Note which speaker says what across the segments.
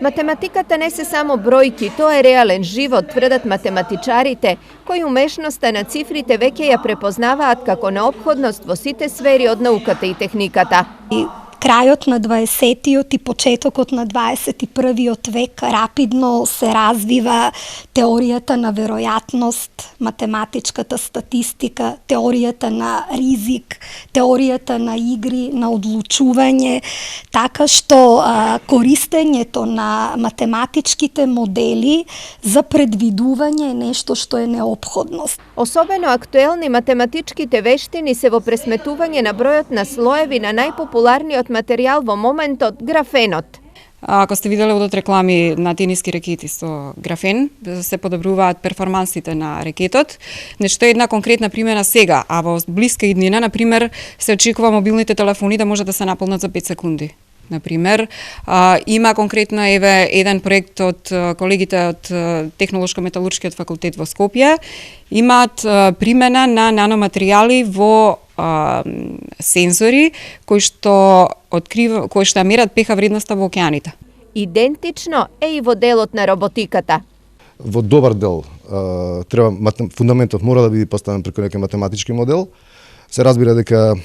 Speaker 1: Математиката не се само бројки, тоа е реален живот, тврдат математичарите, кои умешноста на цифрите веќе ја препознаваат како неопходност во сите сфери од науката и техниката.
Speaker 2: Крајот на 20-тиот и почетокот на 21-виот век рапидно се развива теоријата на веројатност, математичката статистика, теоријата на ризик, теоријата на игри, на одлучување, така што користењето на математичките модели за предвидување е нешто што е неопходност.
Speaker 1: Особено актуелни математичките вештини се во пресметување на бројот на слоеви на најпопуларниот материјал во моментот, графенот.
Speaker 3: Ако сте виделе од реклами на тениски ракети со графен, се подобруваат перформансите на ракетот. Нешто е една конкретна примена сега, а во блиска иднина, например, се очекува мобилните телефони да може да се наполнат за 5 секунди. Например, има конкретно еден проект од колегите од Технолошко-металуршкиот факултет во Скопје, имаат примена на наноматеријали во сензори кои што мерат пеха вредноста во океаните.
Speaker 1: Идентично е и во делот на роботиката.
Speaker 4: Во добар дел треба фундаментот мора да биде поставен преку некој математички модел. Се разбира дека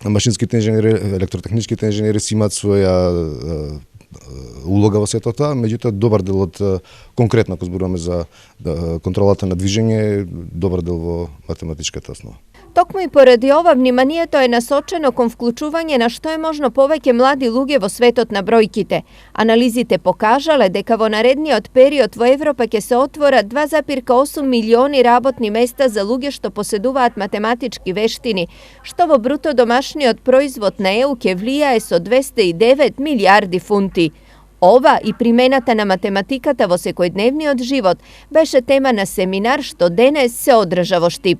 Speaker 4: машинските инженери, електротехничките инженери си имаат своја улога во сето тоа, меѓутоа добар дел од конкретно ако зборуваме за контролата на движење, добар дел во математичката основа.
Speaker 1: Токму и поради ова вниманието е насочено кон вклучување на што е можно повеќе млади луѓе во светот на бројките. Анализите покажале дека во наредниот период во Европа ќе се отворат 2,8 милиони работни места за луѓе што поседуваат математички вештини, што во бруто домашниот производ на ЕУ ќе влијае со 209 милиарди фунти. Ова и примената на математиката во секојдневниот живот беше тема на семинар што денес се одржа во Штип.